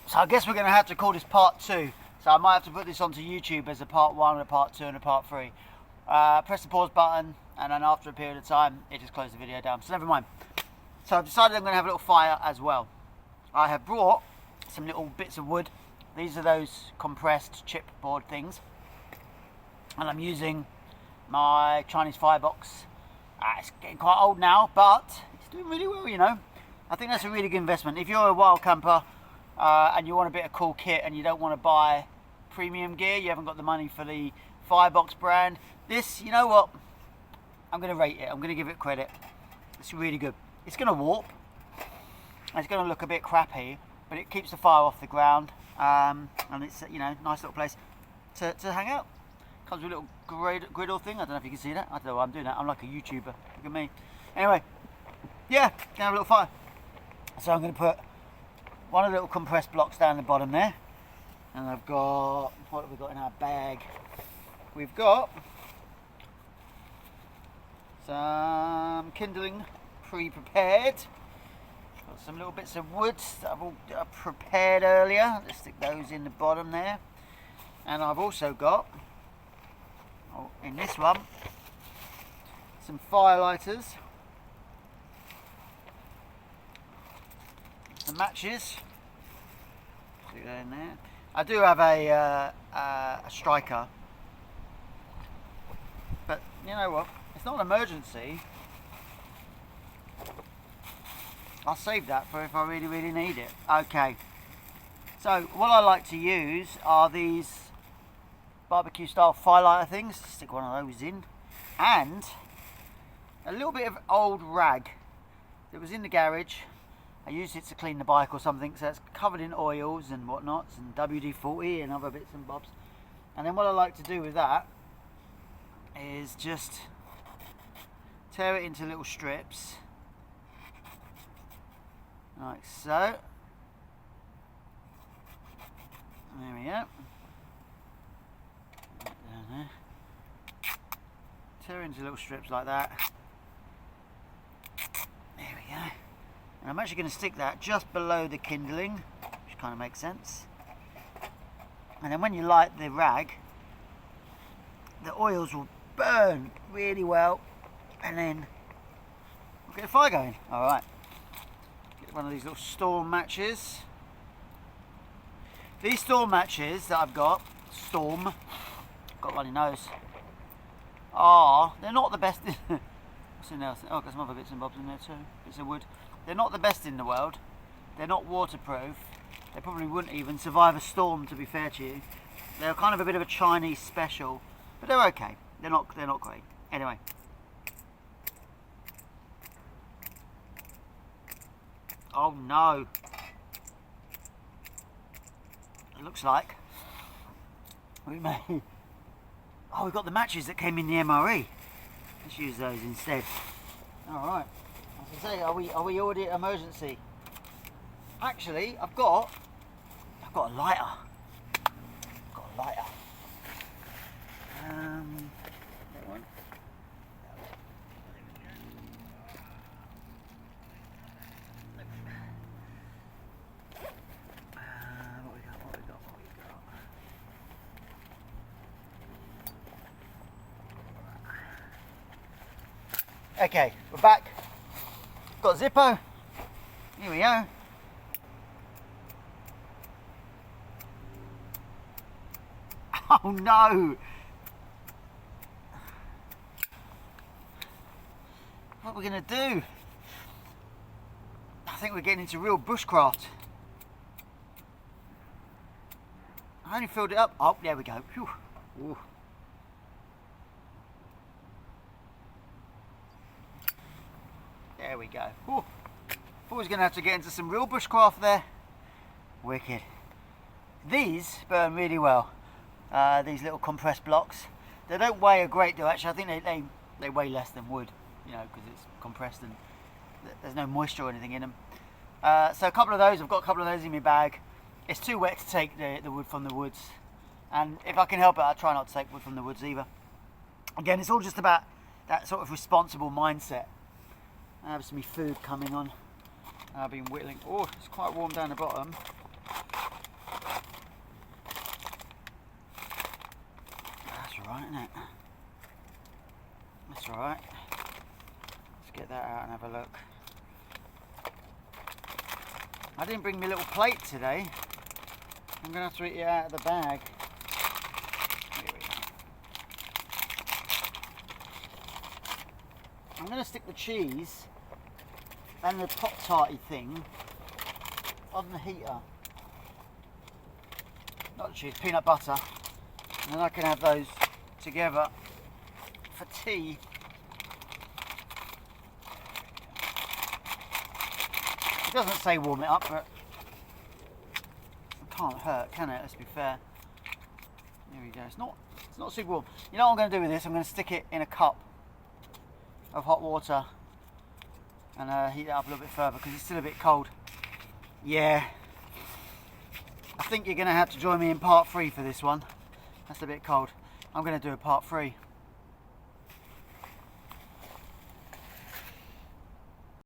So I guess we're going to have to call this part 2. So I might have to put this onto YouTube as a part 1, a part 2 and a part 3. Press the pause button and then after a period of time it just closed the video down. So never mind. So I've decided I'm going to have a little fire as well. I have brought some little bits of wood. These are those compressed chipboard things. And I'm using my Chinese firebox. It's getting quite old now, but it's doing really well, you know. I think that's a really good investment. If you're a wild camper and you want a bit of cool kit and you don't want to buy premium gear, you haven't got the money for the firebox brand, this, you know what, I'm going to rate it. I'm going to give it credit. It's really good. It's going to warp. It's going to look a bit crappy, but it keeps the fire off the ground, and it's, you know, nice little place to hang out. Comes with a little griddle thing. I don't know if you can see that. I don't know why I'm doing that. I'm like a YouTuber. Look at me. Anyway, yeah, gonna have a little fire. So I'm going to put one of the little compressed blocks down the bottom there, and I've got, what have we got in our bag? We've got some kindling pre-prepared. Got some little bits of wood that I've all prepared earlier. Let's stick those in the bottom there. And I've also got, in this one, some fire lighters, some matches. Stick that in there. I do have a striker, but you know what? It's not an emergency. I'll save that for if I really, really need it. Okay. So what I like to use are these barbecue style firelighter things. Stick one of those in, and a little bit of old rag that was in the garage. I used it to clean the bike or something, so it's covered in oils and whatnots and WD-40 and other bits and bobs. And then what I like to do with that is just tear it into little strips like so. There we go. Down there. Tear into little strips like that. There we go. And I'm actually going to stick that just below the kindling, which kind of makes sense. And then when you light the rag, the oils will burn really well, and then we'll get a fire going. Alright. Get one of these little Storm matches. These Storm matches that I've got, Storm, got one in those, they're not the best. What's in there? Oh, got some other bits and bobs in there too. Bits of wood. They're not the best in the world. They're not waterproof. They probably wouldn't even survive a storm, to be fair to you. They're kind of a bit of a Chinese special, but they're okay. They're not great. Anyway. Oh no. It looks like we may. Oh, we've got the matches that came in the MRE. Let's use those instead. Alright. As I say, are we already at emergency? Actually, I've got a lighter. That one. What we got? Okay, we're back. Got Zippo. Here we go. Oh no! What are we going to do? I think we're getting into real bushcraft. I only filled it up. Oh, there we go. Phew. Ooh. There we go. Ooh. Thought we was going to have to get into some real bushcraft there. Wicked. These burn really well. These little compressed blocks. They don't weigh a great deal. Actually, I think they weigh less than wood, you know, because it's compressed and there's no moisture or anything in them. So a couple of those. I've got a couple of those in my bag. It's too wet to take the wood from the woods, and if I can help it, I try not to take wood from the woods either. Again, it's all just about that sort of responsible mindset. I have some food coming on. I've been whittling. Oh, it's quite warm down the bottom. alright, isn't it? That's alright. Let's get that out and have a look. I didn't bring my little plate today. I'm going to have to eat it out of the bag. Here we go. I'm going to stick the cheese and the Pop-Tarty thing on the heater. Not cheese, peanut butter. And then I can have those together for tea. It doesn't say warm it up, but it can't hurt, can it? Let's be fair. There we go. It's not super warm. You know what I'm going to do with this? I'm going to stick it in a cup of hot water and heat it up a little bit further because it's still a bit cold. Yeah. I think you're going to have to join me in part 3 for this one. That's a bit cold. I'm going to do a part 3.